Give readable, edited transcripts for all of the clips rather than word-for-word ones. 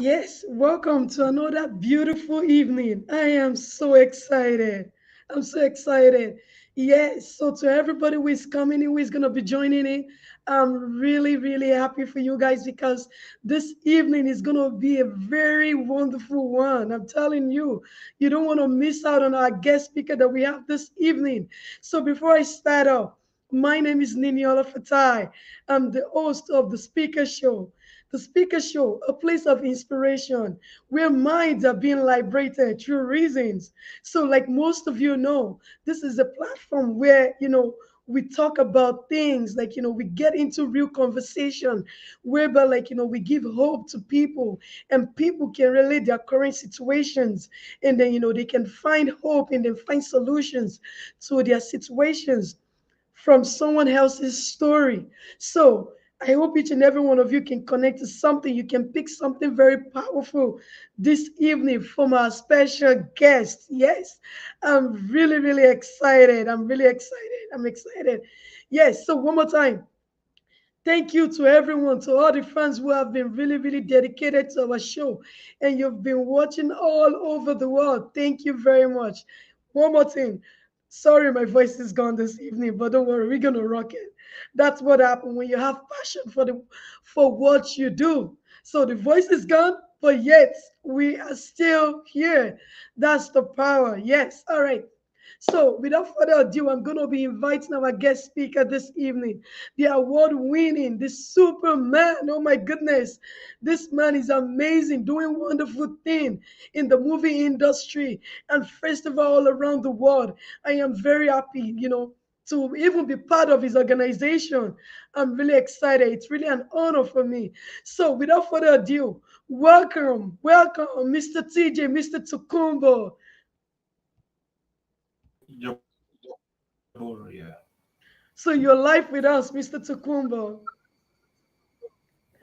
Yes, welcome to another beautiful evening. I am so excited. I'm so excited. Yes, so to everybody who is coming in, who is going to be joining in, I'm really, really happy for you guys because this evening is going to be a very wonderful one. I'm telling you, you don't want to miss out on our guest speaker that we have this evening. So before I start off, my name is Niniola Fatai. I'm the host of the Speaker Show. The Speaker Show, a place of inspiration where minds are being liberated through reasons. So, like most of you know, this is a platform where, we talk about things like, we get into real conversation whereby, like, we give hope to people and people can relate their current situations and then, they can find hope and then find solutions to their situations from someone else's story. So I hope each and every one of you can connect to something. You can pick something very powerful this evening from our special guest. Yes, I'm really, really excited. I'm really excited. I'm excited. Yes, so one more time. Thank you to everyone, to all the fans who have been really, really dedicated to our show and you've been watching all over the world. Thank you very much. One more thing. Sorry, my voice is gone this evening, but don't worry, we're gonna rock it. That's what happens when you have passion for what you do. So the voice is gone, but yet we are still here. That's the power. Yes. All right. So, without further ado, I'm going to be inviting our guest speaker this evening, the award winning, the Superman. Oh my goodness, this man is amazing, doing wonderful things in the movie industry and festival all around the world. I am very happy, to even be part of his organization. I'm really excited. It's really an honor for me. So, without further ado, welcome, Mr. TJ, Mr. Tukumbo. Jabor, yeah. So you're live with us, Mr. Tukumbo.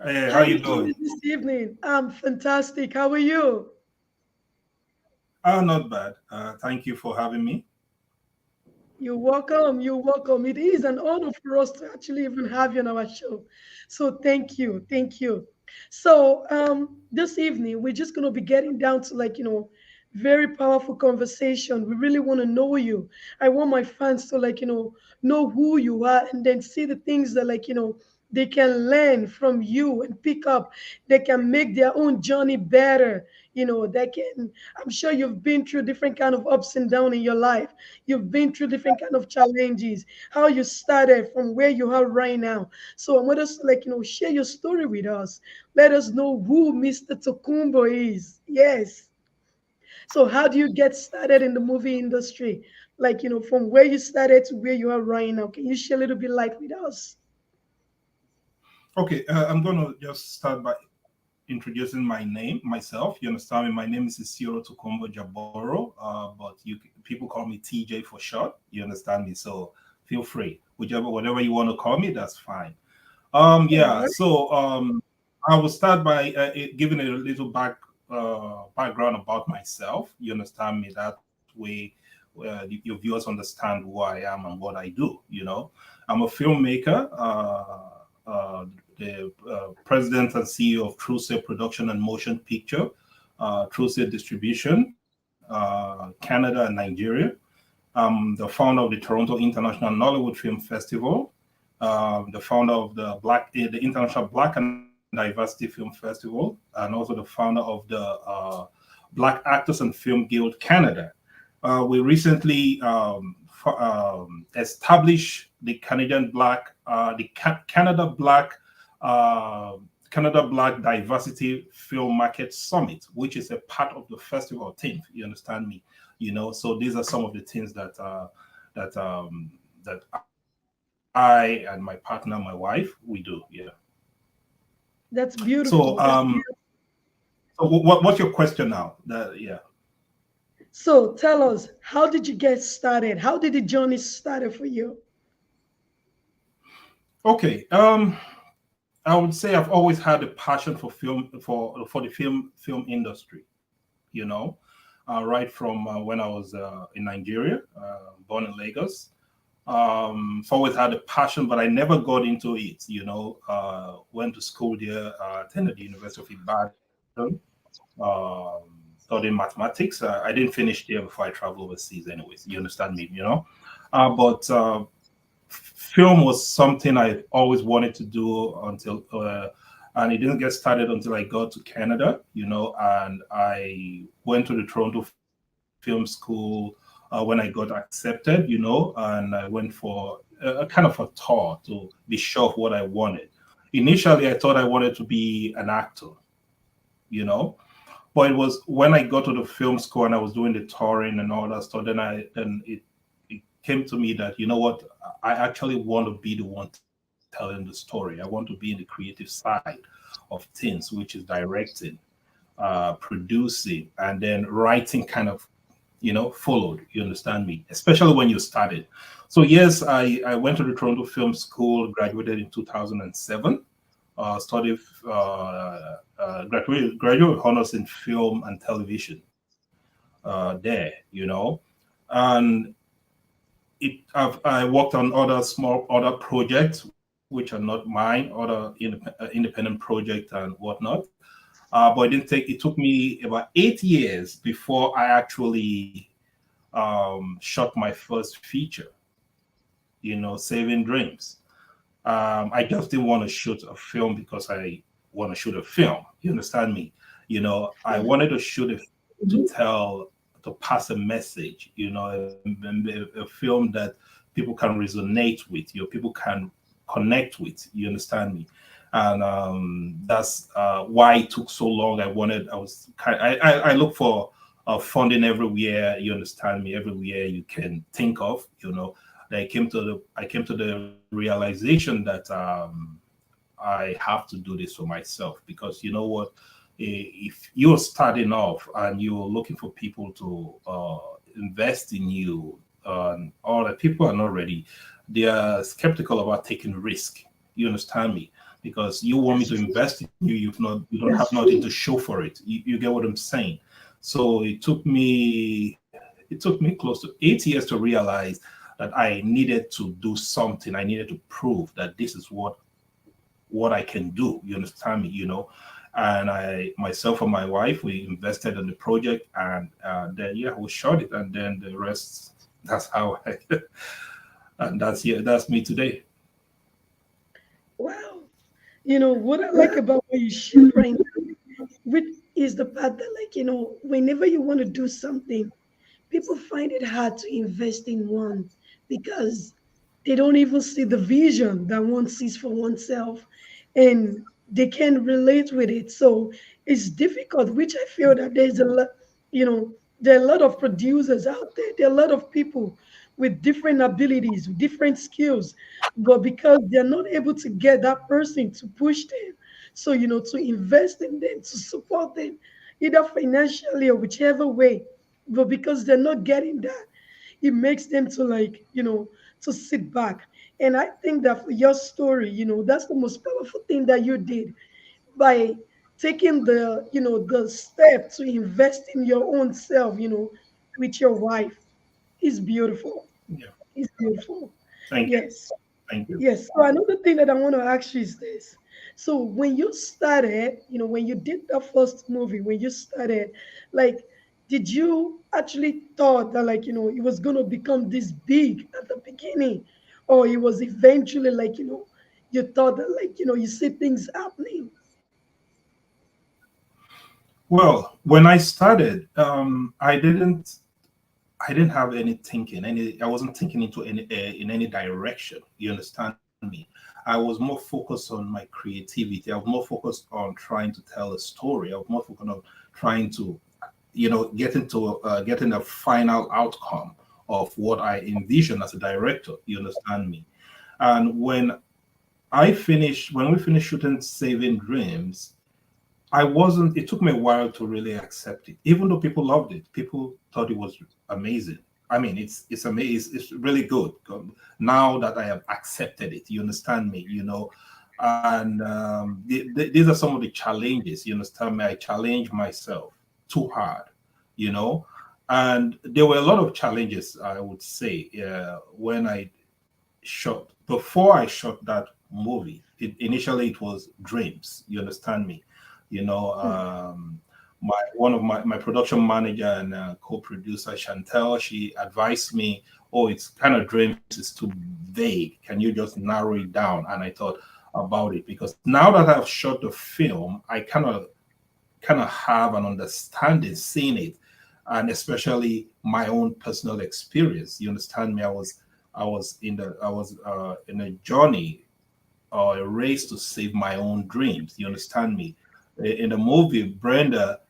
Hey, How how you you doing doing? this evening? I'm fantastic. How are you? Not bad. Thank you for having me. You're welcome. You're welcome. It is an honor for us to actually even have you on our show. So thank you. Thank you. So this evening we're just gonna be getting down to like, very powerful conversation. We really want to know you. I want my fans to like, know who you are and then see the things that like, they can learn from you and pick up. They can make their own journey better. They can, I'm sure you've been through different kind of ups and downs in your life. You've been through different kind of challenges, how you started from where you are right now. So I want us to like, share your story with us. Let us know who Mr. Tokumbo is. Yes. So how do you get started in the movie industry? Like, from where you started to where you are right now. Can you share a little bit light with us? Okay, I'm gonna just start by introducing my name, myself. You understand me? My name is Isiro Tukumbo Jaboro, but people call me TJ for short. You understand me? So feel free, whatever you want to call me, that's fine. All Yeah. right. So I will start by giving a little background about myself. You understand me? That way, your viewers understand who I am and what I do. I'm a filmmaker. The president and CEO of True Production and Motion Picture, True Distribution, Canada and Nigeria. The founder of the Toronto International Nollywood Film Festival, the founder of the International Black and Diversity Film Festival, and also the founder of the Black Actors and Film Guild Canada. We recently established the Canada uh, Canada Black Diversity Film Market Summit, which is a part of the festival theme. You understand me? So these are some of the things that I and my partner, my wife, we do. Yeah. That's So beautiful. That's beautiful. what's your question now? Yeah. So tell us, how did you get started? How did the journey started for you? Okay. I would say I've always had a passion for the film industry. You know, right from when I was in Nigeria, born in Lagos. I've always had a passion, but I never got into it. Went to school there, attended the University of Ibadan, um, studying mathematics. I didn't finish there before I traveled overseas, anyways. You understand me, but film was something I always wanted to do and it didn't get started until I got to Canada, and I went to the Toronto Film School when I got accepted, and I went for a kind of a tour to be sure of what I wanted. Initially, I thought I wanted to be an actor, you know, but it was when I got to the film school and I was doing the touring and all that stuff, then it came to me that, you know what, I actually want to be the one telling the story. I want to be in the creative side of things, which is directing, producing, and then writing kind of, followed. You understand me? Especially when you started. So yes, I went to the Toronto Film School, graduated in 2007, studied graduate honors in film and television and I worked on other projects which are not mine, other independent project and whatnot. But it took me about 8 years before I actually shot my first feature, Saving Dreams. I just didn't want to shoot a film because I want to shoot a film. You understand me? I wanted to shoot a to pass a message. A film that people can resonate with. People can connect with. You understand me? And that's why it took so long. I look for funding everywhere. You understand me? Everywhere you can think of. I came to the realization that I have to do this for myself because you know what, if you're starting off and you're looking for people to invest in you, all the people are not ready. They are skeptical about taking risk. You understand me? Because you want me That's to true. invest in you, you don't have That's nothing true. to show for it. You get what I'm saying? So it took me close to 8 years to realize that I needed to do something. I needed to prove that this is what I can do. You understand me? And I, myself and my wife, we invested in the project, and then yeah, we shot it, and then the rest. That's how I, and that's me today. Wow. What I like about what you shared right now, which is the part that, like, whenever you want to do something, people find it hard to invest in one because they don't even see the vision that one sees for oneself and they can't relate with it. So it's difficult, which I feel that there's a lot, there are a lot of producers out there. There are a lot of people with different abilities, with different skills, but because they're not able to get that person to push them, so, to invest in them, to support them, either financially or whichever way, but because they're not getting that, it makes them to, like, to sit back. And I think that for your story, that's the most powerful thing that you did by taking the step to invest in your own self, with your wife. Is beautiful. Yeah. It's beautiful. Thank you. Yes. Thank you. Yes. So another thing that I want to ask you is this. So when you started, when you did the first movie, when you started, like, did you actually thought that, like, it was gonna become this big at the beginning, or it was eventually, like, you thought that, like, you see things happening? Well, when I started, I didn't have any thinking. I wasn't thinking into any in any direction. You understand me? I was more focused on my creativity. I was more focused on trying to tell a story. I was more focused on trying to, getting a final outcome of what I envisioned as a director. You understand me? And when we finished shooting Saving Dreams, I wasn't. It took me a while to really accept it, even though people loved it. People thought it was amazing. I mean, it's amazing. It's really good. Now that I have accepted it, you understand me. And these are some of the challenges. You understand me. I challenge myself too hard. You know, and there were a lot of challenges. I would say when I shot before I shot that movie. Initially, it was dreams. You understand me? You know, Hmm. my one of my production manager and co-producer Chantel, she advised me, "Oh, it's kind of dreams is too vague. Can you just narrow it down?" And I thought about it because now that I've shot the film, I kind of have an understanding seeing it, and especially my own personal experience. You understand me? I was in a journey or a race to save my own dreams. You understand me? In the movie, Brenda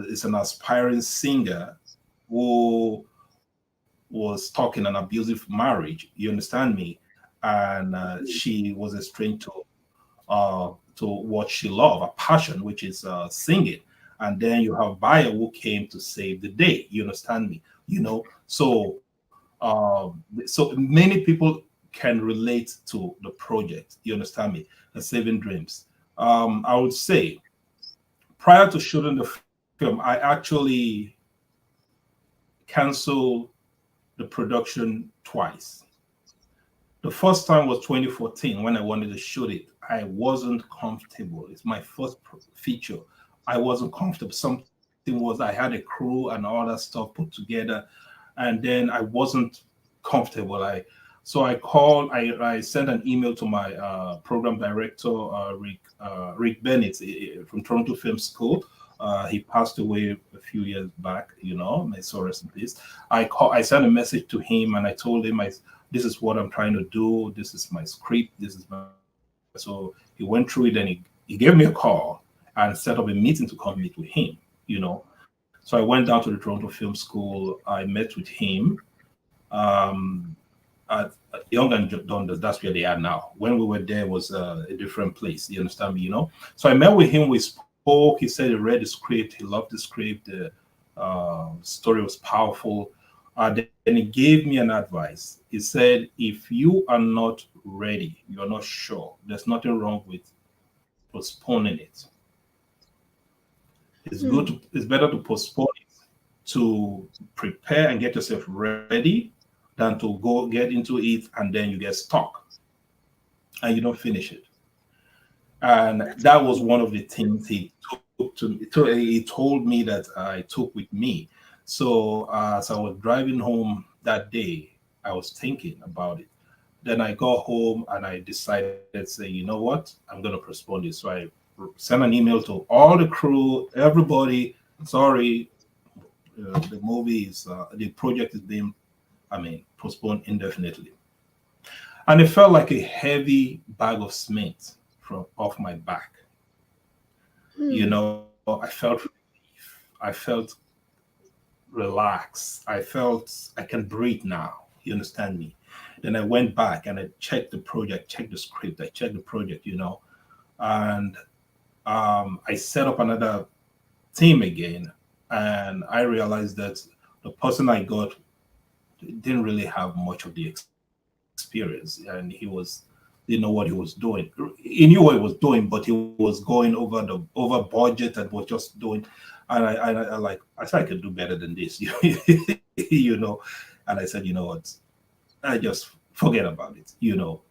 is an aspiring singer who was stuck in an abusive marriage. You understand me? And she was estranged to what she loved, a passion, which is singing. And then you have Bayer who came to save the day. You understand me? You know, so many people can relate to the project. You understand me? The Saving Dreams. I would say prior to shooting the film, I actually canceled the production twice. The first time was 2014 when I wanted to shoot it. I wasn't comfortable. It's my first feature. I wasn't comfortable. Something was, I had a crew and all that stuff put together, and then I wasn't comfortable. I sent an email to my program director, Rick Bennett from Toronto Film School. He passed away a few years back. You know, may so rest in peace. I sent a message to him and I told him, this is what I'm trying to do. This is my script. This is my so he went through it and he gave me a call and set up a meeting to come meet with him. You know, so I went down to the Toronto Film School. I met with him. Um, at Young and Dundas, that's where they are now. When we were there was a different place. You understand me? You know. So I met with him. We spoke. He said he read the script. He loved the script. The story was powerful. Then he gave me an advice. He said, if you are not ready, you're not sure, there's nothing wrong with postponing it. Hmm. It's better to postpone it to prepare and get yourself ready than to go get into it and then you get stuck and you don't finish it. And That's that was cool. one of the things he told me that I took with me. So as I was driving home that day, I was thinking about it. Then I got home and I decided, say, you know what, I'm going to postpone this. So I sent an email to all the crew, everybody. Sorry, the project is being, postponed indefinitely. And it felt like a heavy bag of cement from off my back. You Hmm. know, I felt relief. I felt relaxed. I felt I can breathe now. You understand me? Then I went back and I checked the project, checked the script, I checked the project, and I set up another team again. And I realized that the person I got didn't really have much of the experience, and didn't know what he was doing. He knew what he was doing, but he was going over budget and was just doing. And I said I could do better than this, you know. And I said, you know what, I just forget about it.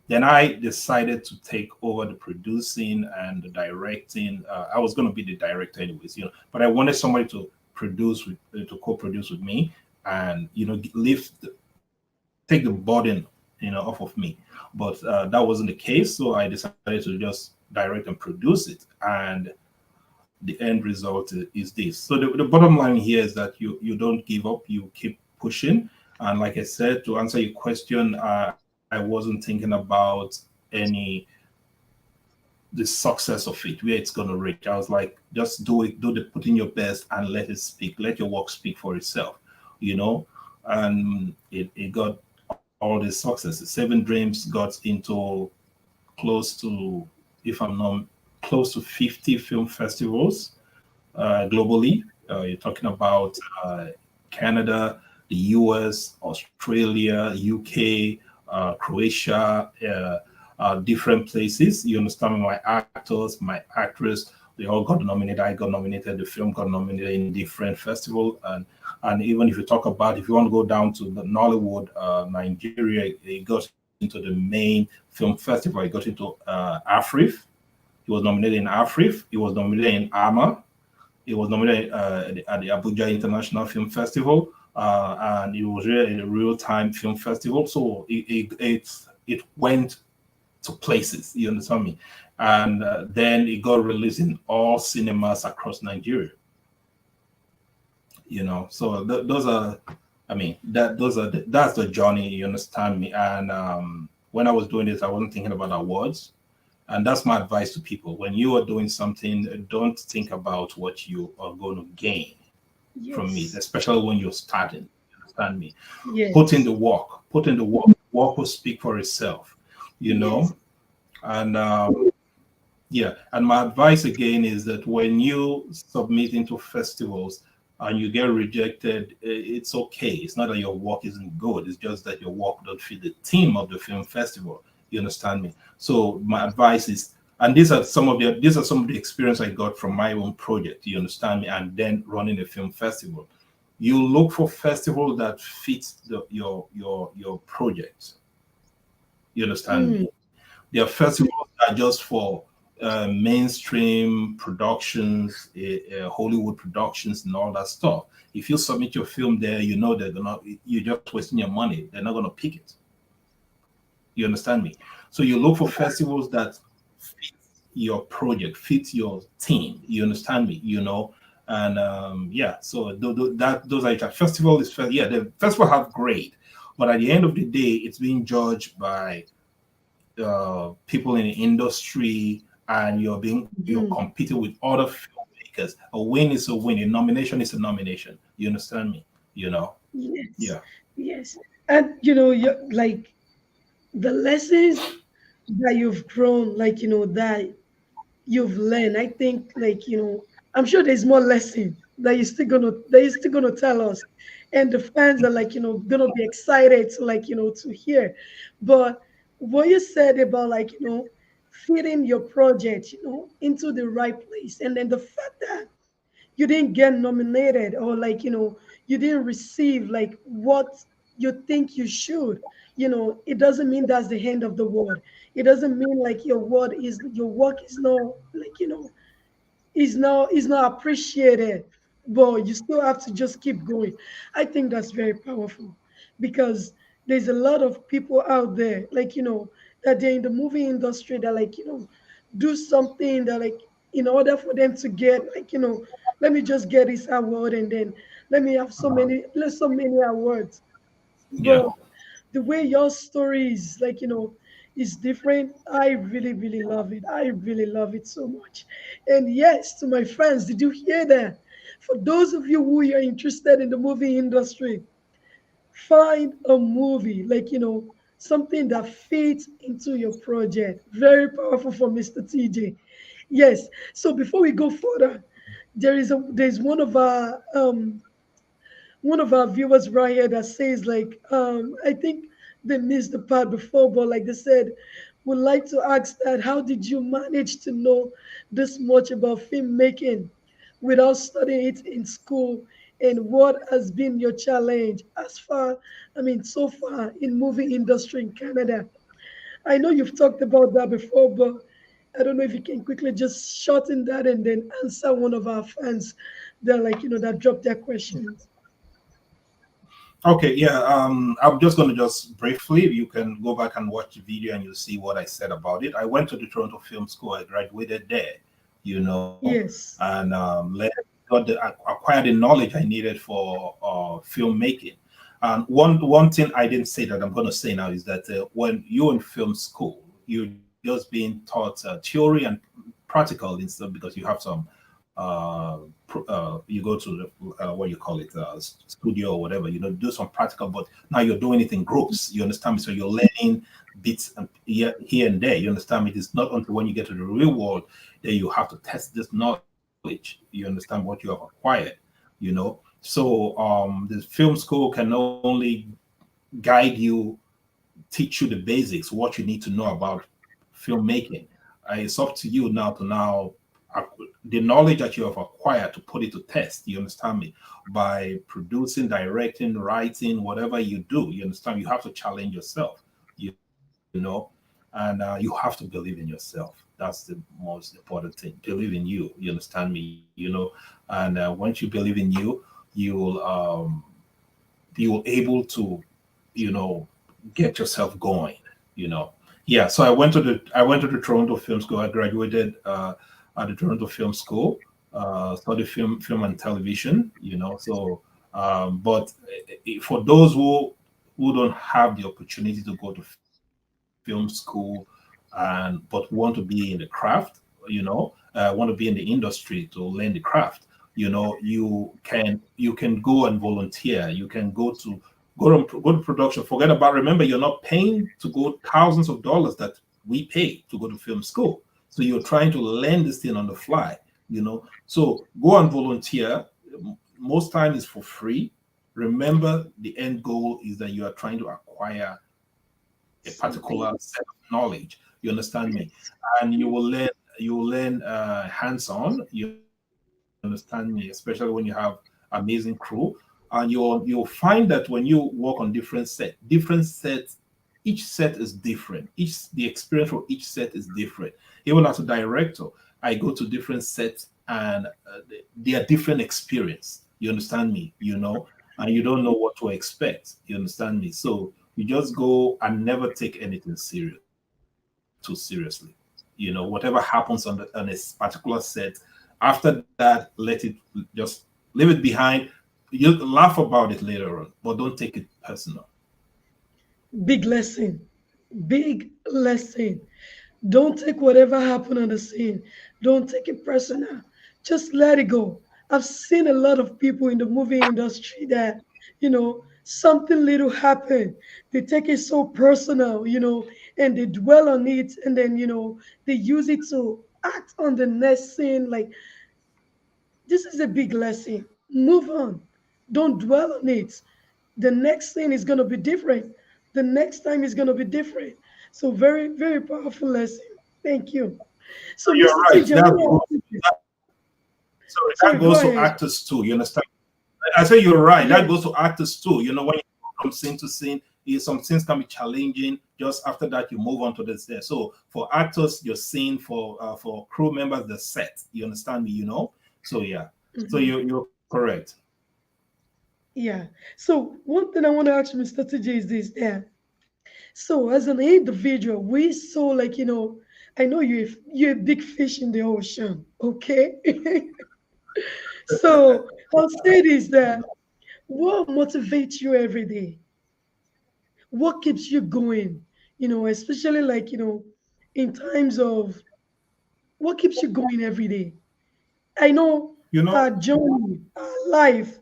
Then I decided to take over the producing and the directing. I was going to be the director anyways, but I wanted somebody to to co-produce with me, and take the burden, off of me. But that wasn't the case, so I decided to just direct and produce it, and the end result is this. So the bottom line here is that you don't give up, you keep pushing. And like I said, to answer your question, I wasn't thinking about any the success of it, where it's going to reach. I was like, just do it, put in your best and let it speak, let your work speak for itself, you know. And it got all these successes. Seven Dreams got into close to, if I'm not, close to 50 film festivals globally. You're talking about Canada, the US, Australia, UK, Croatia, different places. You understand? My actors, my actress, they all got nominated. I got nominated. The film got nominated in different festivals, and even if you talk about, if you want to go down to the Nollywood, Nigeria, it got into the main film festival. It got into AFRIF, He was nominated in Afrif. He was nominated in AMA. He was nominated at the Abuja International Film Festival, and it was really a real-time film festival. So it went to places. You understand me? And then it got released in all cinemas across Nigeria. So those are, I mean, that's the journey. You understand me? And when I was doing this, I wasn't thinking about awards. And that's my advice to people. When you are doing something, don't think about what you are going to gain from it, Yes. especially when you're starting. You understand me? Put in Yes. the work. Put in the work. Work will speak for itself. You Yes. know, and yeah. And my advice again is that when you submit into festivals and you get rejected, it's okay. It's not that your work isn't good. It's just that your work don't fit the theme of the film festival. You understand me? So my advice is, and these are some of the experience I got from my own project. You understand me? And then running a film festival. You look for festivals that fit your project. You understand Mm, me? There are festivals that are just for mainstream productions, Hollywood productions, and all that stuff. If you submit your film there, you know you're just wasting your money. They're not gonna pick it. You understand me? So you look for festivals that fit your project, fit your team. You understand me? And yeah. So those are it. Festival is yeah. The festival have grade, but at the end of the day, it's being judged by people in the industry, and you're mhm. competing with other filmmakers. A win is a win. A nomination is a nomination. You understand me? You know? Yes. Yeah. Yes. And you're like the lessons that you've grown, like that you've learned. I think, like I'm sure there's more lesson that you're still gonna tell us, and the fans are like gonna be excited to to hear. But what you said about fitting your project into the right place, and then the fact that you didn't get nominated, or you didn't receive like what you think you should, it doesn't mean that's the end of the world. It doesn't mean like your work is not is not appreciated, but you still have to just keep going. I think that's very powerful, because there's a lot of people out there that they're in the movie industry that do something that in order for them to get let me just get this award, and then let me have so many awards. Yeah. But the way your story is is different. I really, really love it. I really love it so much. And yes, to my friends, did you hear that? For those of you who are interested in the movie industry, find a movie something that fits into your project. Very powerful for Mr. TJ. Yes. So before we go further, there's one of our viewers right here that says I think they missed the part before, but like they said, would like to ask that how did you manage to know this much about filmmaking without studying it in school, and what has been your challenge so far in movie industry in Canada? I know you've talked about that before, but I don't know if you can quickly just shorten that and then answer one of our fans that that dropped their questions. Okay. Yeah. I'm just going to just briefly. You can go back and watch the video, and you'll see what I said about it. I went to the Toronto Film School. I graduated there. Yes. And acquired the knowledge I needed for filmmaking. And one thing I didn't say that I'm going to say now is that when you're in film school, you're just being taught theory and practical instead, because you have some you go to the what you call it studio or whatever, do some practical, but now you're doing it in groups. You understand me? So you're learning bits and here and there. You understand me? It's not until when you get to the real world that you have to test this knowledge. You understand what you have acquired. So the film school can only guide you, teach you the basics, what you need to know about filmmaking. It's up to you now to the knowledge that you have acquired, to put it to test. You understand me? By producing, directing, writing, whatever you do, you understand, you have to challenge yourself. You know, and and you have to believe in yourself. That's the most important thing. Believe in you. You understand me? And once you believe in you, you'll able to, you know, get yourself going. You know, yeah. So I went to the Toronto Film School. I graduated at the Toronto Film School, studied film and television. But for those who don't have the opportunity to go to film school but want to be in the craft, want to be in the industry to learn the craft, you can go and volunteer. You can go to production. Forget about, remember, you're not paying to go thousands of dollars that we pay to go to film school. So you're trying to learn this thing on the fly. So go and volunteer. Most time is for free. Remember, the end goal is that you are trying to acquire a particular Something. set of knowledge. You understand me? Yes. And you will learn hands-on. You understand me? Especially when you have amazing crew, and you'll find that when you work on different sets, each set is different. The experience for each set is different. Even as a director, I go to different sets, and they are different experience. You understand me? And you don't know what to expect. You understand me? So you just go and never take anything too seriously. Whatever happens on a particular set, after that, let it just leave it behind. You laugh about it later on, but don't take it personal. Big lesson. Big lesson. Don't take whatever happened on the scene. Don't take it personal. Just let it go. I've seen a lot of people in the movie industry that, something little happened. They take it so personal, and they dwell on it, and then, they use it to act on the next scene. Like, this is a big lesson. Move on. Don't dwell on it. The next thing is going to be different. The next time is going to be different. So, very, very powerful lesson. Thank you. So So, you're Mr. right. TJ, I That want to goes. ask you this. That Sorry, go goes to ahead. actors too. You understand? I say you're right. That Yes. goes to actors too. When you go from scene to scene, some scenes can be challenging. Just after that, you move on to this there. So for actors, you're scene. For crew members, the set. You understand me? So yeah. So Mhm. you're correct. Yeah. So, one thing I want to ask you, Mr. TJ, is this. Yeah. So, as an individual, we saw, like, I know you're a big fish in the ocean, okay? So, I'll say this, that what motivates you every day? What keeps you going? Especially, like, in times of what keeps you going every day? I know You know. our journey, our life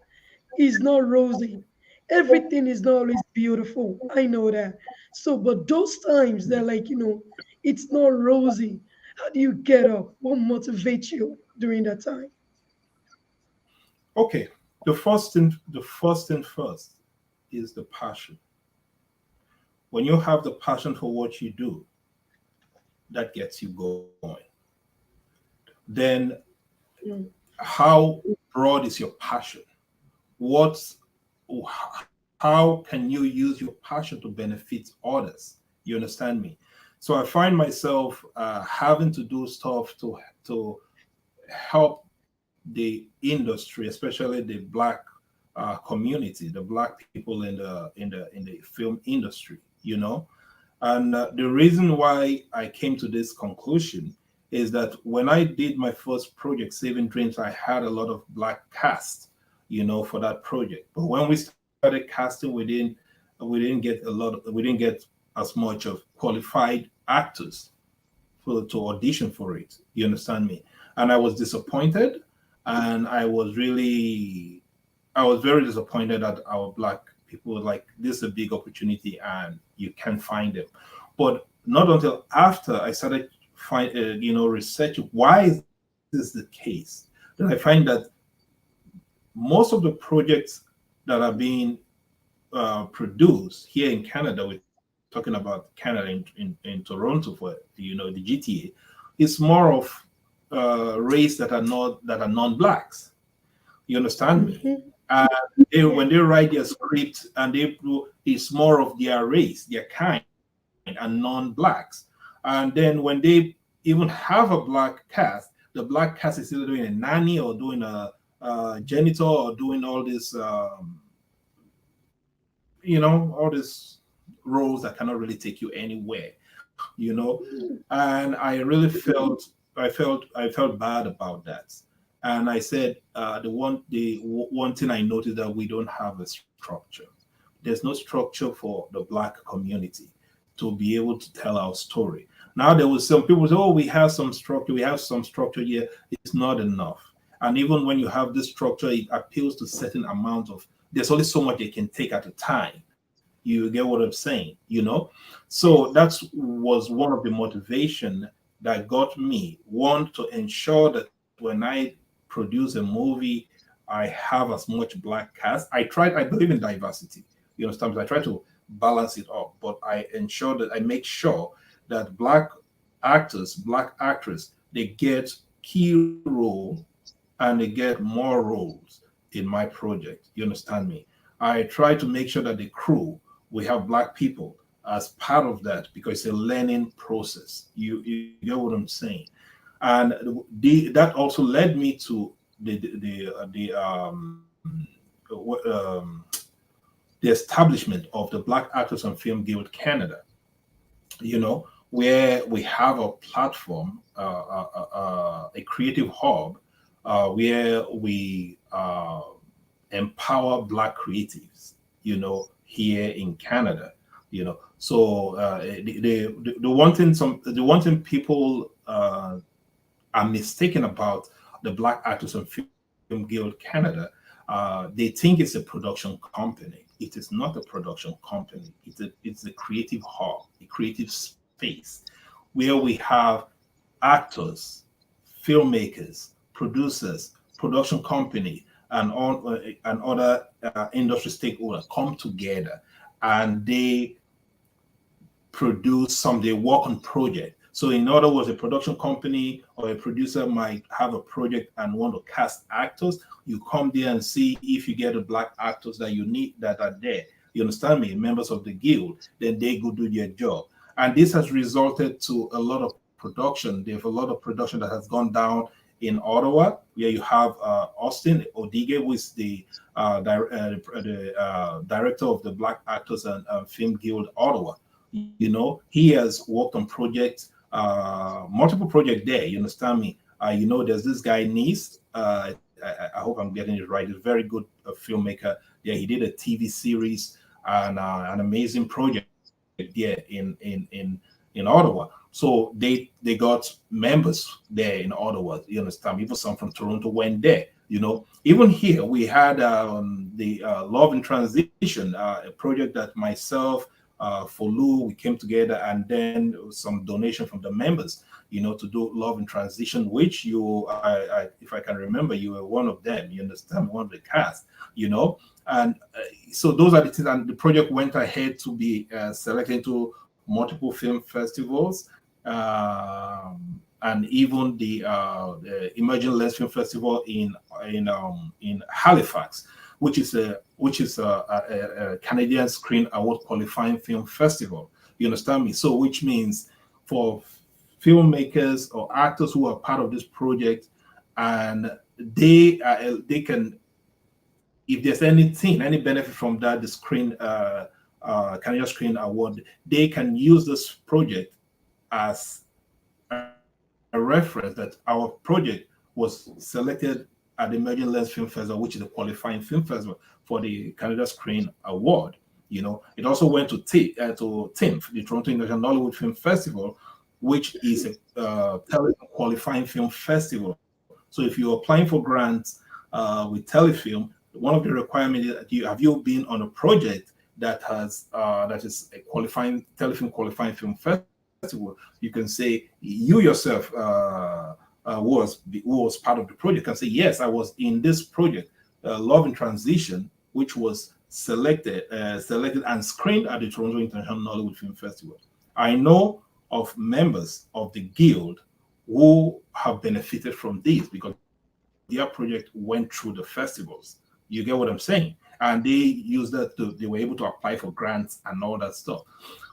is not rosy. Everything is not always beautiful. I know that. So, but those times that, like, it's not rosy. How do you get up? What motivates you during that time? Okay. The first thing first is the passion. When you have the passion for what you do, that gets you going. Then Mm. how broad is your passion? What how can you use your passion to benefit others? You understand me? So I find myself having to do stuff to help the industry, especially the black community, the black people in the film industry. And the reason why I came to this conclusion is that when I did my first project, Saving Dreams, I had a lot of black cast, for that project. But when we started casting, we didn't get as much of qualified actors to audition for it. You understand me? And I was disappointed, and I was very disappointed that our black people were like, this is a big opportunity and you can't find them. But not until after I started researching why is this the case, then I find that most of the projects that are being produced here in Canada, we're talking about Canada in Toronto, for the GTA, is more of race that are non-blacks. You understand me? Mm-hmm. And when Yeah. they write their script, and it's more of their race, their kind, and non-blacks. And then when they even have a black cast, the black cast is either doing a nanny or doing a janitor or doing all this, all these roles that cannot really take you anywhere, you know. And I really felt bad about that. And I said, the one thing I noticed that we don't have a structure. There's no structure for the black community to be able to tell our story. Now there was some people say, oh, we have some structure here. It's not enough. And even when you have this structure, it appeals to certain amount of, there's only so much they can take at a time. You get what I'm saying? So that was one of the motivation that got me, one, to ensure that when I produce a movie, I have as much black cast. I believe in diversity. You understand? I try to balance it up, but I make sure that black actors, black actors, they get key role and they get more roles in my project. You understand me? I try to make sure that the crew, we have black people as part of that because it's a learning process. You get what I'm saying? And that also led me to the establishment of the Black Actors and Film Guild Canada, where we have a platform, a creative hub, where we empower Black creatives, here in Canada. So the one thing people are mistaken about the Black Actors and Film Guild Canada. They think it's a production company. It is not a production company. It's a creative hub, a creative space where we have actors, filmmakers, producers, production company, and other industry stakeholders come together, and they produce they work on project. So in other words, a production company or a producer might have a project and want to cast actors. You come there and see if you get the black actors that you need that are there. You understand me? Members of the guild, then they go do their job. And this has resulted to a lot of production. There's a lot of production that has gone down in Ottawa, where you have Austin Odige, who is the director of the Black Actors and Film Guild Ottawa. He has worked on projects, multiple projects there. You understand me? There's this guy Nice. I hope I'm getting it right. He's a very good filmmaker. Yeah, he did a TV series and an amazing project there in Ottawa. So they got members there in Ottawa. You understand? Even some from Toronto went there. Even here we had the Love in Transition, a project that myself, for Lou, we came together, and then some donation from the members, to do Love in Transition, which if I can remember, you were one of them. You understand, one of the cast, and so those are the things. And the project went ahead to be selected to multiple film festivals, and even the Emerging Lens Film Festival in Halifax, which is a Canadian Screen Award qualifying film festival. You understand me? So, which means for filmmakers or actors who are part of this project, and they can, if there's any benefit from that, the Canadian Screen Award, they can use this project as a reference that our project was selected at the Emerging Lens Film Festival, which is a qualifying film festival for the Canada Screen Award. It also went to TIMF, the Toronto International Nollywood Film Festival, which is a qualifying film festival. So if you're applying for grants with telefilm, one of the requirements is that you been on a project that is a qualifying telefilm qualifying film festival. You can say you yourself was part of the project and say, yes, I was in this project, Love in Transition, which was selected and screened at the Toronto International Nollywood Film Festival. I know of members of the guild who have benefited from this because their project went through the festivals. You get what I'm saying? And they used that they were able to apply for grants and all that stuff.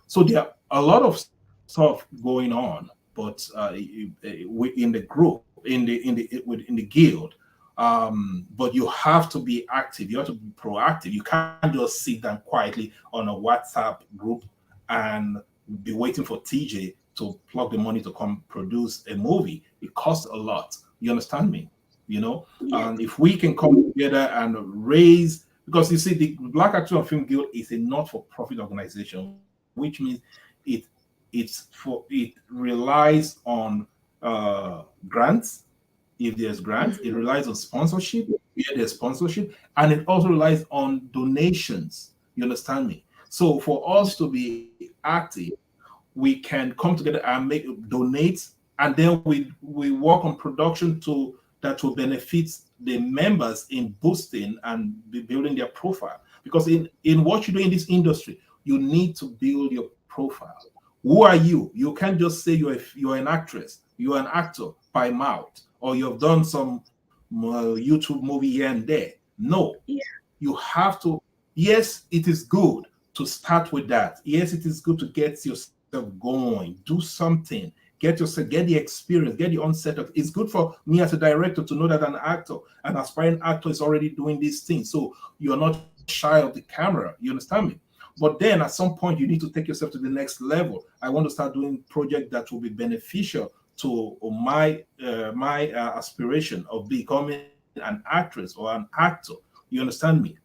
So there are a lot of stuff stuff going on, but in the group, in the guild, but you have to be active. You have to be proactive. You can't just sit down quietly on a WhatsApp group and be waiting for TJ to plug the money to come produce a movie. It costs a lot. You understand me? You know, Yes. and if we can come together and raise, because you see, the Black Actors and Film Guild is a not-for-profit organization, which means it it relies on grants. If there's grants, it Mhm. relies on sponsorship. Yeah, there's sponsorship, and it also relies on donations. You understand me? So for us to be active, we can come together and make donate, and then we work on production to that will benefit the members in boosting and building their profile. Because in what you do in this industry, you need to build your profile. Who are you? You can't just say you're an actress, you're an actor by mouth, or you've done some YouTube movie here and there. No, Yeah. you have to. Yes, it is good to start with that. Yes, it is good to get yourself going, do something, get the experience, get the onset of. It's good for me as a director to know that an aspiring actor is already doing these things. So you're not shy of the camera. You understand me? But then at some point you need to take yourself to the next level. I want to start doing projects that will be beneficial to my aspiration of becoming an actress or an actor. You understand me?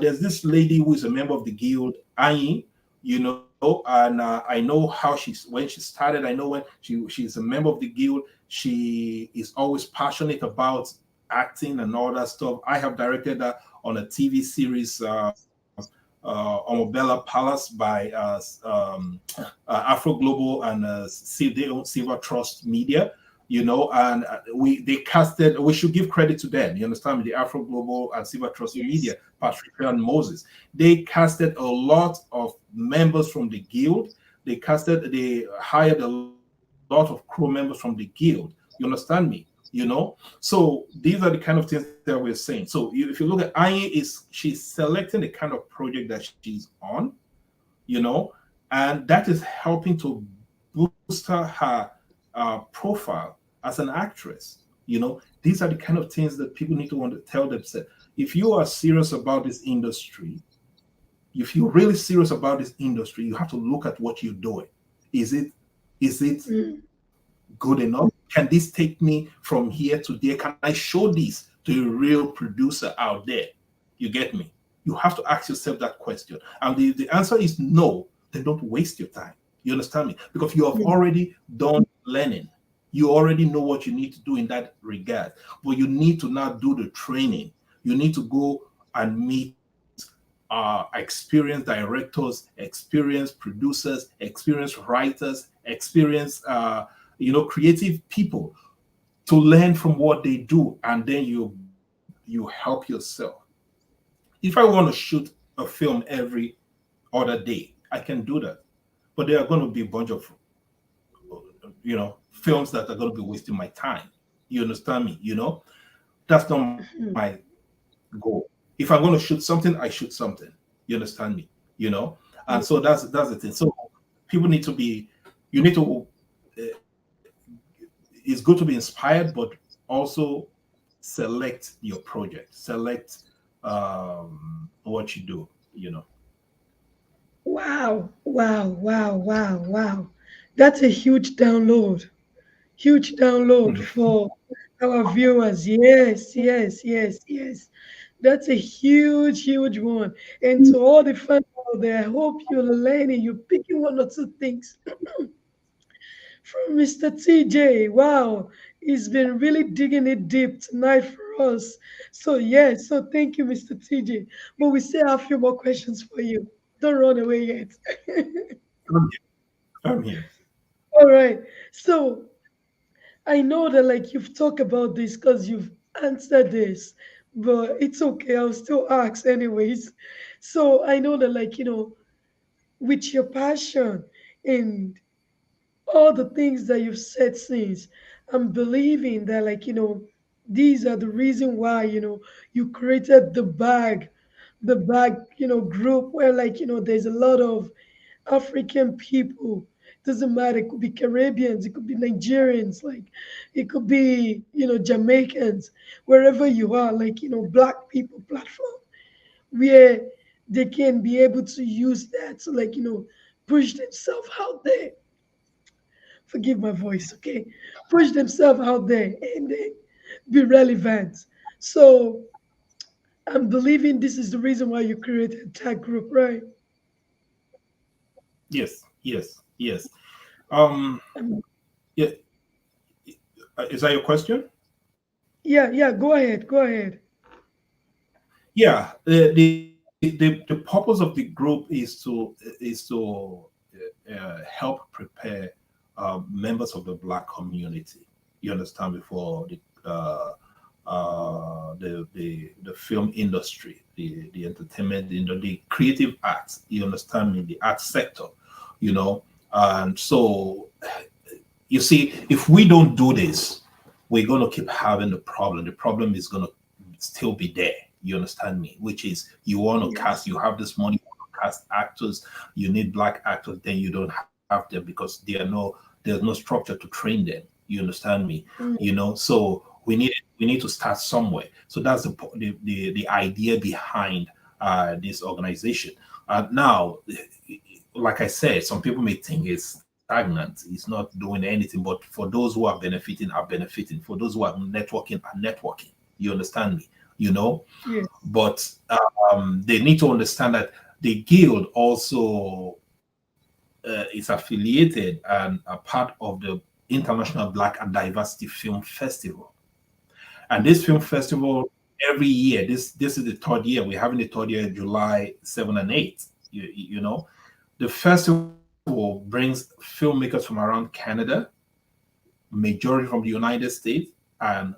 There's this lady who is a member of the guild, Anyi, and I know how when she started. I know when she's a member of the guild. She is always passionate about acting and all that stuff. I have directed her on a TV series, Omobella Palace by Afro Global and Silver Trust Media. And they casted. We should give credit to them. You understand me? The Afro Global and Silver Trust Yes. Media, Patricia and Moses. They casted a lot of members from the guild. They hired a lot of crew members from the guild. You understand me? So these are the kind of things that we're saying. So if you look at Anye, is she's selecting the kind of project that she's on, you know, and that is helping to boost her profile as an actress. These are the kind of things that people need to want to tell themselves. If you are serious about this industry, if you're really serious about this industry, you have to look at what you're doing. Is it Mm. good enough? Can this take me from here to there? Can I show this to a real producer out there? You get me? You have to ask yourself that question. And the answer is no, then don't waste your time. You understand me? Because you have Mm. already done learning. You already know what you need to do in that regard. But you need to now do the training. You need to go and meet experienced directors, experienced producers, experienced writers, experienced creative people to learn from what they do, and then you help yourself. If I want to shoot a film every other day, I can do that, but there are going to be a bunch of films that are going to be wasting my time. You understand me? That's not my Mhm. goal. If I'm going to shoot something, I shoot something. You understand me? And so that's the thing. So people need to be. You need to. Uh, it's good to be inspired, but also select your project. Select what you do. Wow. Wow. Wow. Wow. Wow. That's a huge download. Huge download for our viewers. Yes. Yes. Yes. Yes. That's a huge, huge one. And to all the fans out there, I hope you're learning, you're picking one or two things from Mr. TJ. Wow, he's been really digging it deep tonight for us. So, yes, so thank you, Mr. TJ. But we still have a few more questions for you. Don't run away yet. I'm here. I'm here. All right. So, I know that you've talked about this because you've answered this, but it's okay. I'll still ask anyways. So, I know that, with your passion and all the things that you've said since, I'm believing that these are the reason why you created the bag group where there's a lot of African people Doesn't matter. It could be Caribbeans, it could be Nigerians, like it could be, Jamaicans, wherever you are, like, black people platform where they can be able to use that to, like, push themselves out there. Forgive my voice, okay? Push themselves out there and then be relevant. So I'm believing this is the reason why you created that group, right? Yes, yes, yes. Um, Um, yeah, is that your question? yeah, yeah, go ahead, go ahead. Yeah, the purpose of the group is to help prepare members of the Black community. You understand, before the film industry, the entertainment, the creative arts. You understand me, the art sector. You know, and so you see, if we don't do this, we're going to keep having the problem. The problem is going to still be there. You understand me? Which is, you want to cast, Yes. you have this money, you want to cast actors, you need black actors, then you don't have them because there's no structure to train them. You understand me? Mm, So we need to start somewhere. So that's the idea behind this organization. Now, like I said, some people may think it's stagnant, it's not doing anything, but for those who are benefiting. For those who are networking. You understand me? You know, yes. but they need to understand that the guild also is affiliated and a part of the International Black and Diversity Film Festival. And this film festival, every year, this is the third year. We're having the third year, July 7 and 8. The festival brings filmmakers from around Canada, majority from the United States, and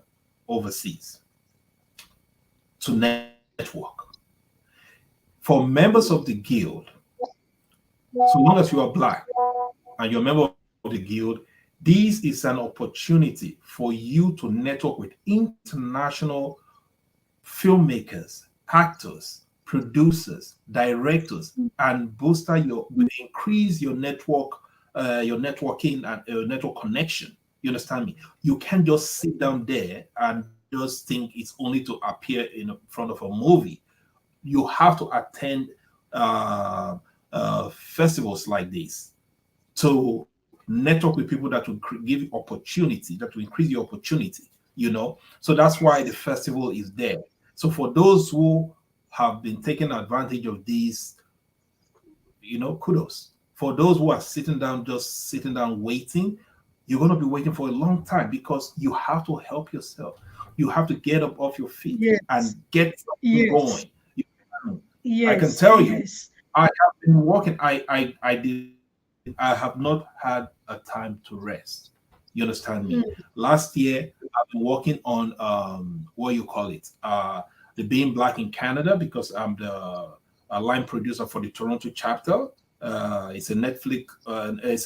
overseas to network. For members of the guild, so long as you are black and you're a member of the guild, this is an opportunity for you to network with international filmmakers, actors, producers, directors, and increase your networking and network connection. You understand me? You can't just sit down there and just think it's only to appear in front of a movie. You have to attend uh, festivals like this to network with people that will give you opportunity, that will increase your opportunity. So that's why the festival is there. So for those who have been taking advantage of these, kudos. For those who are sitting down, just sitting down waiting, you're going to be waiting for a long time because you have to help yourself. You have to get up off your feet and Yes. get something Yes. going. I can Yes. tell you, Yes. I have been working. I have not had a time to rest. You understand me? Mm, Last year, I've been working on what you call it, the Being Black in Canada, because I'm the line producer for the Toronto chapter. It's a Netflix. It's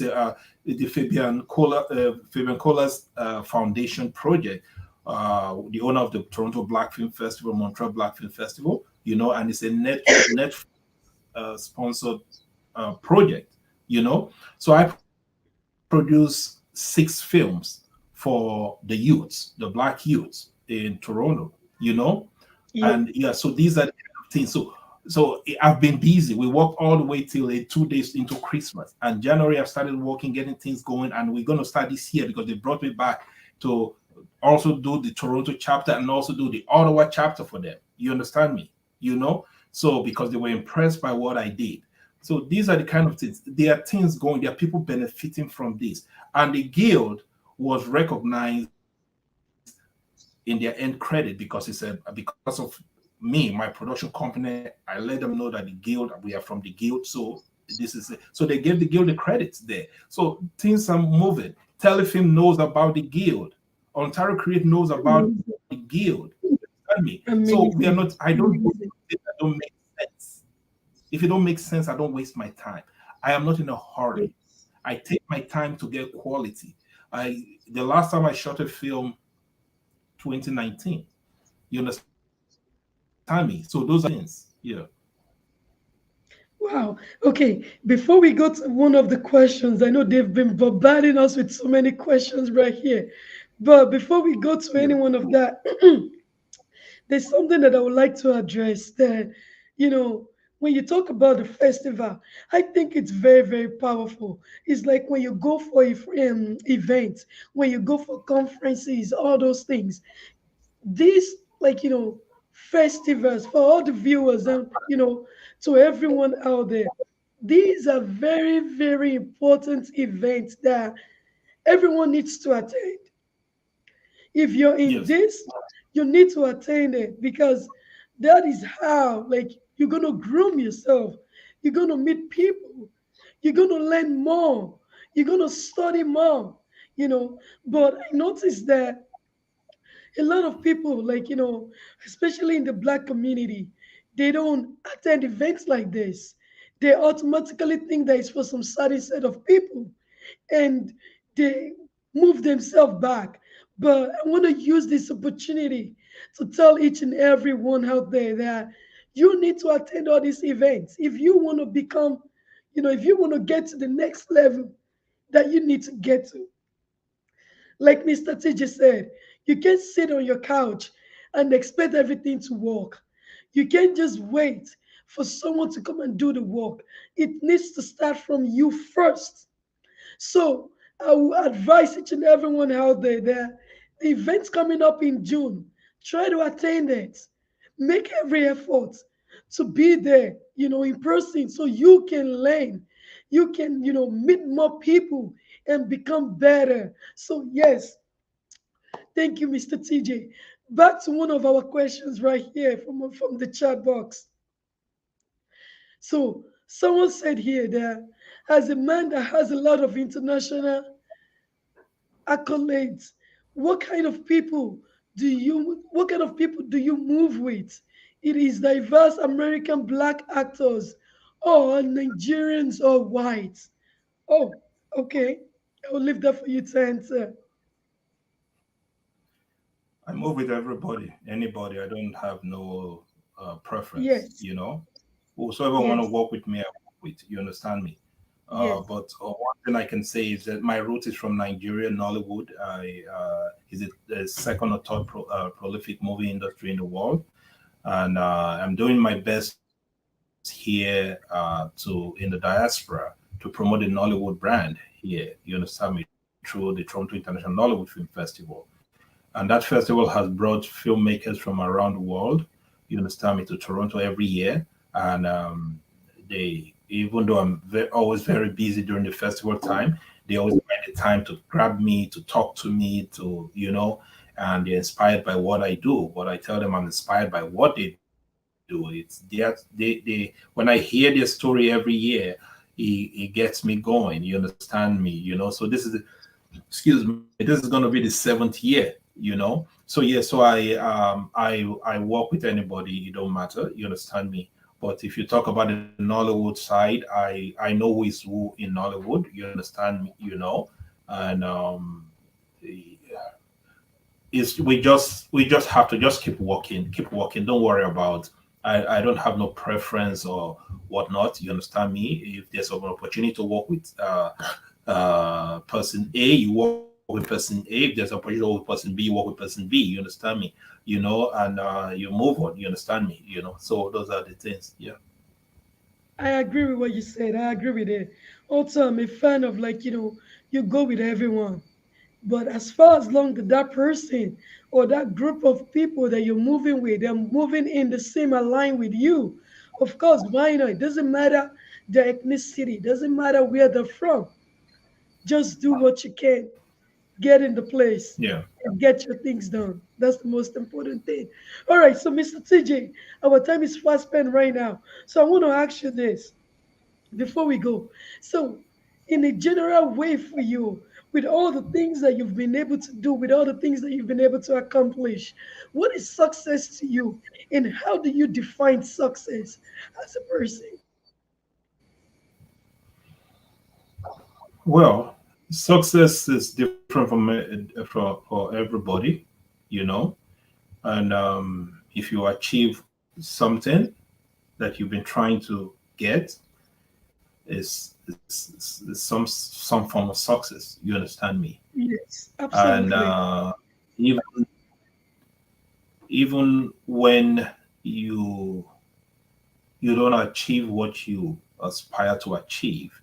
the Fabian Cola's foundation project. The owner of the Toronto Black Film Festival, Montreal Black Film Festival. And it's a net sponsored project. So I produce 6 films for the youths, the black youths in Toronto. And yeah. yeah, so these are the kind of things. So I've been busy. We worked all the way till 2 days into Christmas. And January, I started working, getting things going, and we're going to start this year because they brought me back to also do the Toronto chapter and also do the Ottawa chapter for them. You understand me? So because they were impressed by what I did. So these are the kind of things. There are things going. There are people benefiting from this, and the guild was recognized in their end credit because he said, because of me, my production company, I let them know that the guild, we are from the guild. So this is it. So they gave the guild the credits there. So things are moving. Telefilm knows about the guild. Ontario Create knows about the Amazing. guild. Understand me? So we are not. I Amazing. don't do Amazing. things that don't make sense. If it don't make sense, I don't waste my time. I am not in a hurry. Yes. I take my time to get quality. The last time I shot a film, 2019. You understand me? So those are things. Yeah. Wow. Okay. Before we go to one of the questions, I know they've been bombarding us with so many questions right here. But before we go to any Yeah. one of that, there's something that I would like to address that, you know, when you talk about the festival, I think it's very, very powerful. It's like when you go for events, when you go for conferences, all those things. These, like, festivals for all the viewers and, to everyone out there, these are very, very important events that everyone needs to attend. If you're in Yes. this, you need to attain it because that is how, like, you're gonna groom yourself. You're gonna meet people. You're gonna learn more. You're gonna study more. You know, but I noticed that a lot of people, like, especially in the black community, they don't attend events like this. They automatically think that it's for some certain set of people, and they move themselves back. But I want to use this opportunity to tell each and every one out there that you need to attend all these events if you want to become, if you want to get to the next level that you need to get to. Like Mr. TJ said, you can't sit on your couch and expect everything to work. You can't just wait for someone to come and do the work. It needs to start from you first. So I will advise each and everyone out there that the events coming up in June, try to attend it. Make every effort to be there, in person so you can learn. You can, meet more people and become better. So yes, thank you, Mr. TJ. Back to one of our questions right here from the chat box. So someone said here that as a man that has a lot of international accolades, what kind of people do you move with? It is diverse American black actors or Nigerians or whites. Oh, okay. I will leave that for you to answer. I move with everybody, anybody. I don't have no preference. Yes, Whosoever want to yes, work with me, I work with. You understand me? yes. But one thing I can say is that my root is from Nigeria, Nollywood. I is it the second or third prolific movie industry in the world, and I'm doing my best here to in the diaspora to promote the Nollywood brand here. You understand me, through the Toronto International Nollywood Film Festival, and that festival has brought filmmakers from around the world. You understand me, to Toronto every year, and they, even though I'm always very busy during the festival time, they always find the time to grab me, to talk to me, and they're inspired by what I do. But I tell them I'm inspired by what they do. It's they when I hear their story every year, it gets me going. You understand me, So this is, excuse me, this is going to be the seventh year, So yeah, so I work with anybody, it don't matter, you understand me. But if you talk about the Nollywood side, I know who is who in Nollywood, you understand me, and is we just have to just keep walking. Don't worry about. I don't have no preference or whatnot. You understand me? If there's an opportunity to work with person A, you work with person A. If there's an opportunity to work with person B, you work with person B. You understand me? And you move on. You understand me? So those are the things. Yeah. I agree with what you said. I agree with it. Also, I'm a fan of, like, you go with everyone. But as far as long as that person or that group of people that you're moving with, they're moving in the same align with you, of course, why not? It doesn't matter their ethnicity, doesn't matter where they're from. Just do what you can, get in the place, Yeah. and get your things done. That's the most important thing. All right, so Mr. TJ, our time is fast spent right now. So I want to ask you this before we go. So, in a general way for you, with all the things that you've been able to do, with all the things that you've been able to accomplish, what is success to you? And how do you define success as a person? Well, success is different for everybody, you know. And if you achieve something that you've been trying to get, is some form of success. You understand me? Yes, And absolutely. even even when you you don't achieve what you aspire to achieve,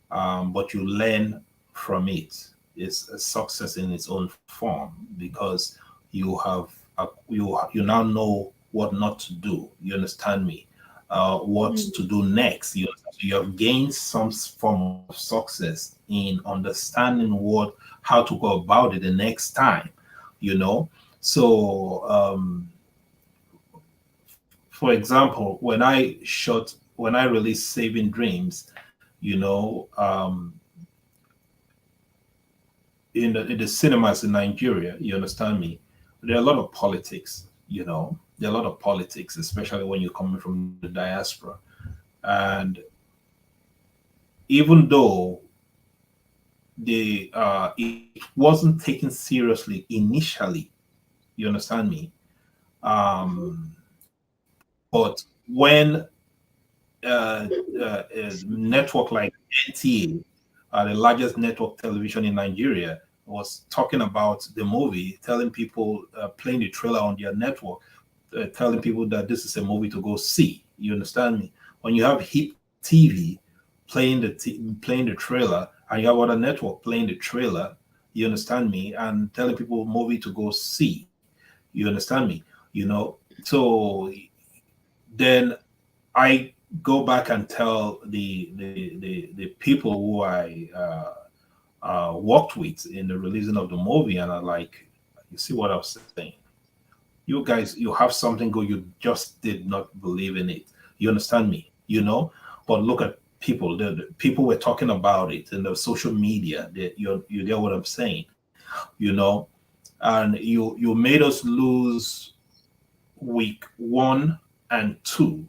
but you learn from it. It's a success in its own form because you have you now know what not to do. You understand me? What Mm, to do next? You have gained some form of success in understanding how to go about it the next time. You know, so for example, when I released Saving Dreams, you know, in the cinemas in Nigeria, you understand me? There are a lot of politics, there are a lot of politics, especially when you're coming from the diaspora. And even though it wasn't taken seriously initially, you understand me? mhm. But when network like NTA, the largest network television in Nigeria, was talking about the movie, telling people, playing the trailer on their network, telling people that this is a movie to go see. You understand me? When you have Hit TV playing the trailer, and you have other network playing the trailer, you understand me, and telling people movie to go see. You understand me? So then I go back and tell the people who I worked with in the releasing of the movie, and I'm like, you see what I'm saying? You guys, you have something good. You just did not believe in it. You understand me? But look at people. The people were talking about it in the social media. You get what I'm saying? You know, and you made us lose week 1 and 2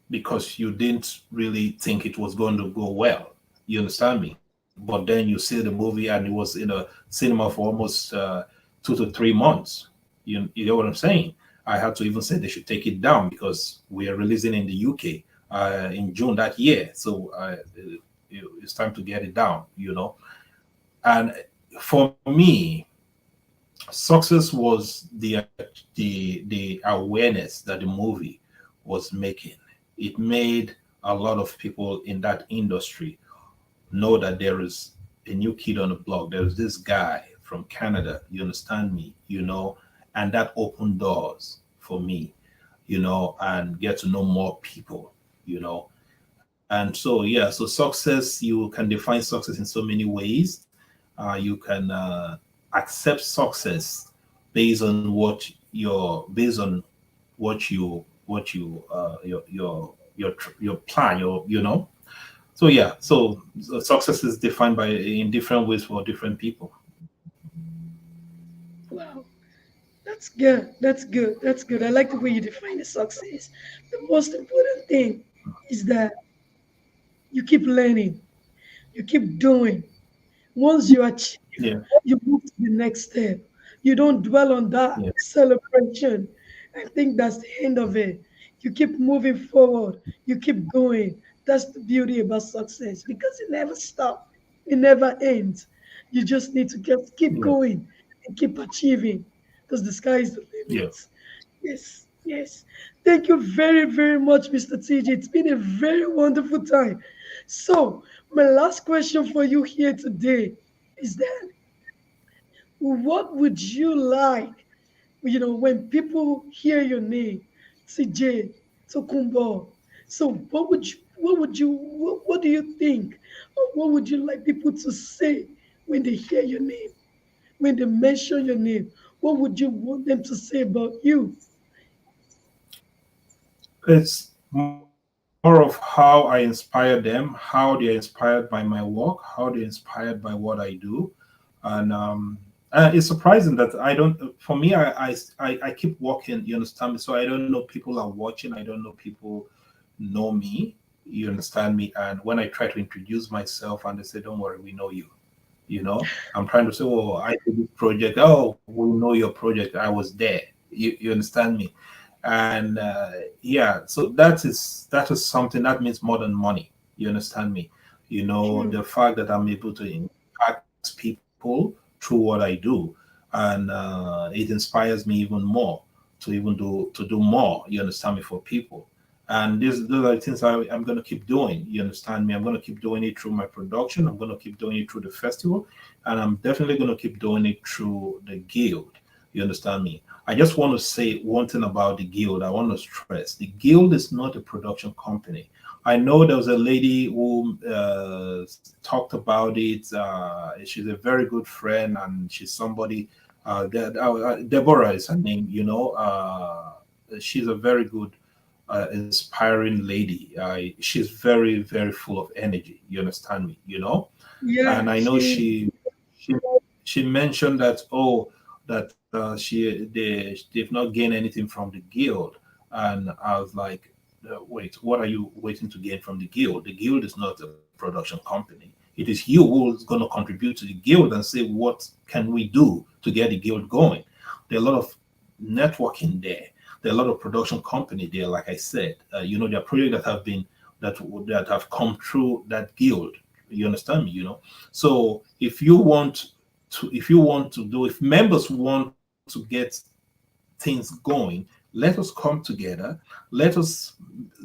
because you didn't really think it was going to go well. You understand me? But then you see the movie and it was in a cinema for almost 2 to 3 months. You know what I'm saying? I had to even say they should take it down because we are releasing in the UK in June that year. So it's time to get it down, And for me, success was the awareness that the movie was making. It made a lot of people in that industry know that there is a new kid on the block. There's this guy from Canada. You understand me? And that opened doors for me, and get to know more people, you know. And so, yeah, so success, you can define success in so many ways. You can accept success based on your plan, so yeah, so success is defined by in different ways for different people. Wow, that's good. That's good. That's good. I like the way you define the success. The most important thing is that you keep learning, you keep doing. Once you achieve, Yeah, you move to the next step. You don't dwell on that yeah, celebration. I think that's the end of it. You keep moving forward. You keep going. That's the beauty about success because it never stops. It never ends. You just need to just keep yeah, going and keep achieving because the sky is the yeah. limit. Yes, yes. Thank you very, very much, Mr. TJ. It's been a very wonderful time. So, my last question for you here today is that what would you like, when people hear your name, CJ Tokumbo? So, what do you think, or what would you like people to say when they hear your name, when they mention your name? What would you want them to say about you? It's more of how I inspire them, how they're inspired by my work, how they're inspired by what I do, and it's surprising that I don't. For me, I keep walking. You understand me? So I don't know people are watching. I don't know people know me. You understand me? And when I try to introduce myself, and they say, "Don't worry, we know you." I'm trying to say, "Oh, I did this project. Oh, we know your project. I was there." You understand me? And yeah, so that is something that means more than money. You understand me? You know, True. the fact that I'm able to impact people through what I do, and it inspires me even more to do more. You understand me, for people. And those are the things I'm going to keep doing. You understand me? I'm going to keep doing it through my production. I'm going to keep doing it through the festival, and I'm definitely going to keep doing it through the guild. You understand me? I just want to say one thing about the guild. I want to stress the guild is not a production company. I know there was a lady who talked about it. She's a very good friend, and she's somebody. Deborah is her name. You know, she's a very good, inspiring lady. She's very, very full of energy. You understand me? You know, and Yeah, I know she. she she mentioned that, oh, that they've not gained anything from the guild, and I was like, wait, what are you waiting to gain from the guild? The guild is not a production company. It is you who's going to contribute to the guild and say, what can we do to get the guild going? There are a lot of networking there. There are a lot of production company there. Like I said, you know, there are projects that have been that have come through that guild. You understand me? You know, so if members want to get things going, let us come together, let us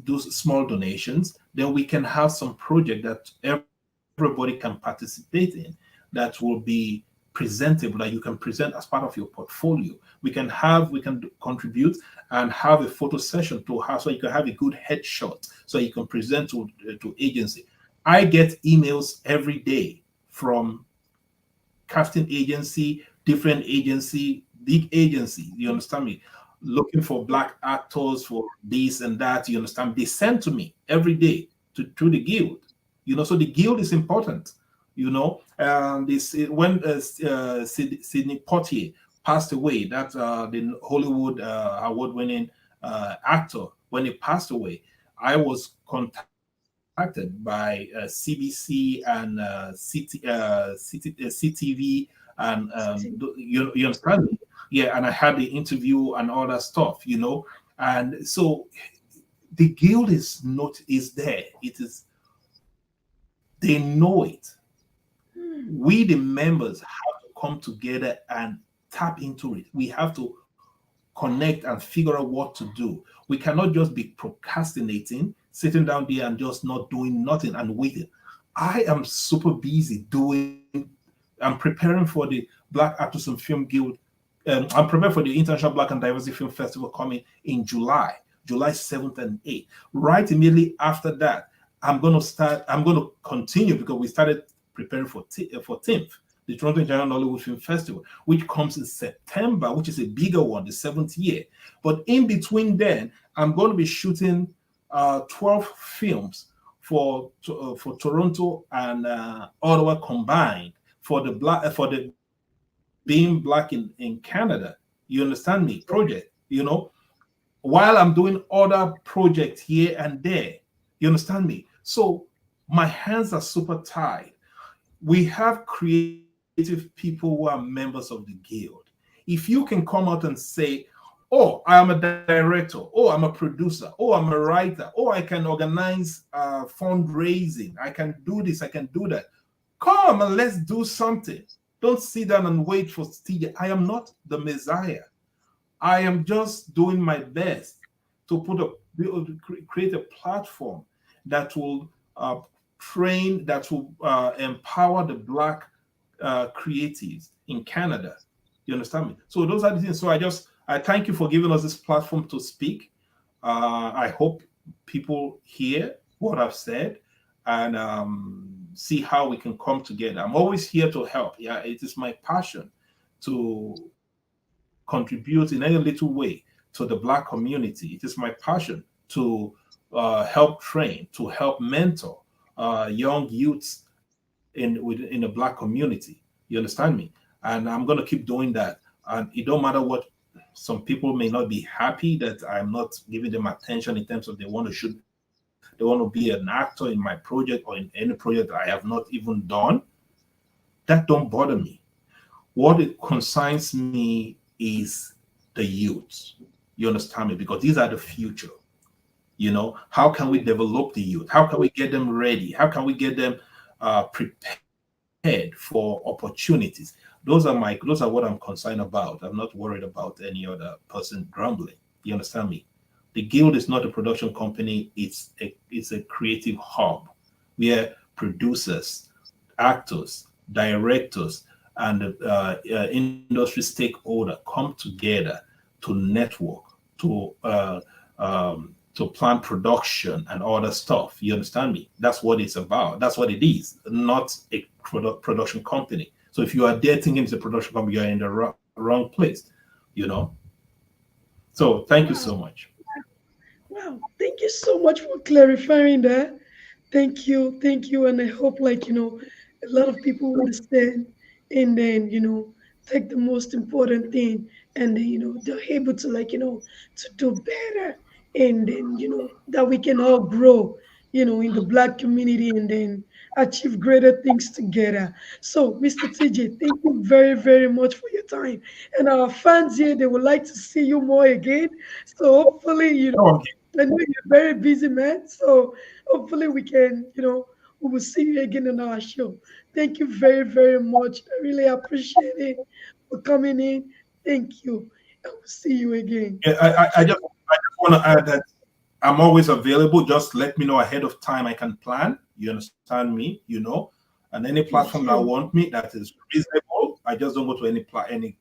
do small donations, then we can have some project that everybody can participate in, that will be presentable, that you can present as part of your portfolio. We can contribute and have a photo session to have, so you can have a good headshot, so you can present to agency. I get emails every day from casting agency, different agency, big agency. You understand me? Looking for black actors for this and that. You understand? They send to me every day to the guild. You know, so the guild is important. You know, this when Sidney Poitier passed away, that the Hollywood award-winning actor, when he passed away, I was contacted by CBC and CTV, and you understand me? Yeah, and I had the interview and all that stuff, you know. And so the guild is there. It is, they know it. We the members have to come together and tap into it. We have to connect and figure out what to do. We cannot just be procrastinating, sitting down there and just not doing nothing and waiting. I am super busy I'm preparing for the Black Actors and Film Guild. I'm preparing for the International Black and Diversity Film Festival coming in July 7th and 8th. Right immediately after that, I'm going to continue, because we started preparing for TIMF, the Toronto International Hollywood Film Festival, which comes in September, which is a bigger one, the 7th year. But in between then, I'm going to be shooting 12 films for Toronto and Ottawa combined, for the black for the being black in Canada. You understand me? Project, you know, while I'm doing other projects here and there. You understand me? So my hands are super tied. We have creative people who are members of the guild. If you can come out and say, oh, I am a director, oh, I'm a producer, oh, I'm a writer, oh, I can organize fundraising, I can do this, I can do that. Come and let's do something. Don't sit down and wait for Steve. I am not the Messiah. I am just doing my best to create a platform that will train, that will empower the Black creatives in Canada. You understand me? So those are the things. So I thank you for giving us this platform to speak. I hope people hear what I've said, and see how we can come together. I'm always here to help. Yeah, it is my passion to contribute in any little way to the Black community. It is my passion to help train, to help mentor young youths in the Black community. You understand me? And I'm going to keep doing that. And it don't matter what some people may not be happy that I'm not giving them attention in terms of they want to shoot, they want to be an actor in my project or in any project I have not even done. That don't bother me. What it concerns me is the youth. You understand me? Because these are the future. How can we develop the youth? How can we get them ready? How can we get them prepared for opportunities? Those are what I'm concerned about. I'm not worried about any other person grumbling. You understand me? The guild is not a production company. It's a creative hub where producers, actors, directors, and industry stakeholder come together to network, to plan production and other stuff. You understand me? That's what it's about. That's what it is, not a production company. So if you are there thinking it's a production company, you're in the wrong place. You know. So thank you so Wow. much. Wow. Thank you so much for clarifying that. Thank you. Thank you. And I hope, like, a lot of people understand and then, take the most important thing and then, they're able to, like, to do better. And then, that we can all grow, in the Black community and then achieve greater things together. So, Mr. TJ, thank you very, very much for your time. And our fans here, they would like to see you more again. So hopefully, Oh, I know you're very busy, man. So hopefully we can, we will see you again on our show. Thank you very, very much. I really appreciate it for coming in. Thank you. I will see you again. yeah, I just want to add that I'm always available. Just let me know ahead of time. I can plan. You understand me? And any platform Thank that you. want me that is reasonable, I just don't go to any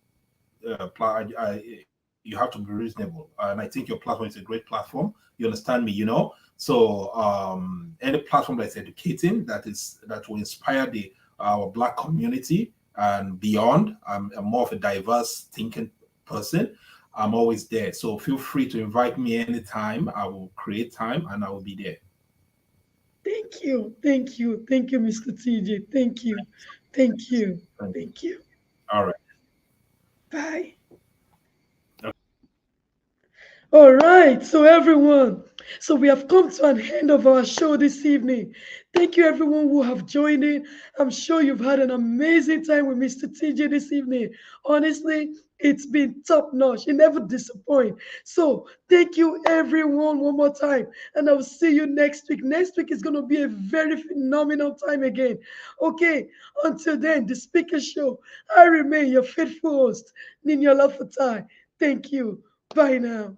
you have to be reasonable. And I think your platform is a great platform. You understand me? So any platform that's educating, that will inspire the our Black community and beyond. I'm more of a diverse thinking person. I'm always there. So feel free to invite me anytime. I will create time and I will be there. Thank you. Thank you. Thank you, Mr. TJ. Thank you. Thank you. Thank you. Thank you. All right. Bye. Okay. All right, so everyone, so we have come to an end of our show this evening. Thank you, everyone who have joined in. I'm sure you've had an amazing time with Mr. TJ this evening. Honestly, it's been top notch. He never disappoint. So thank you, everyone, one more time, and I will see you next week. Next week is going to be a very phenomenal time again. Okay, until then, the Speaker Show. I remain your faithful host, Ninyola Fatai. Thank you. Bye now.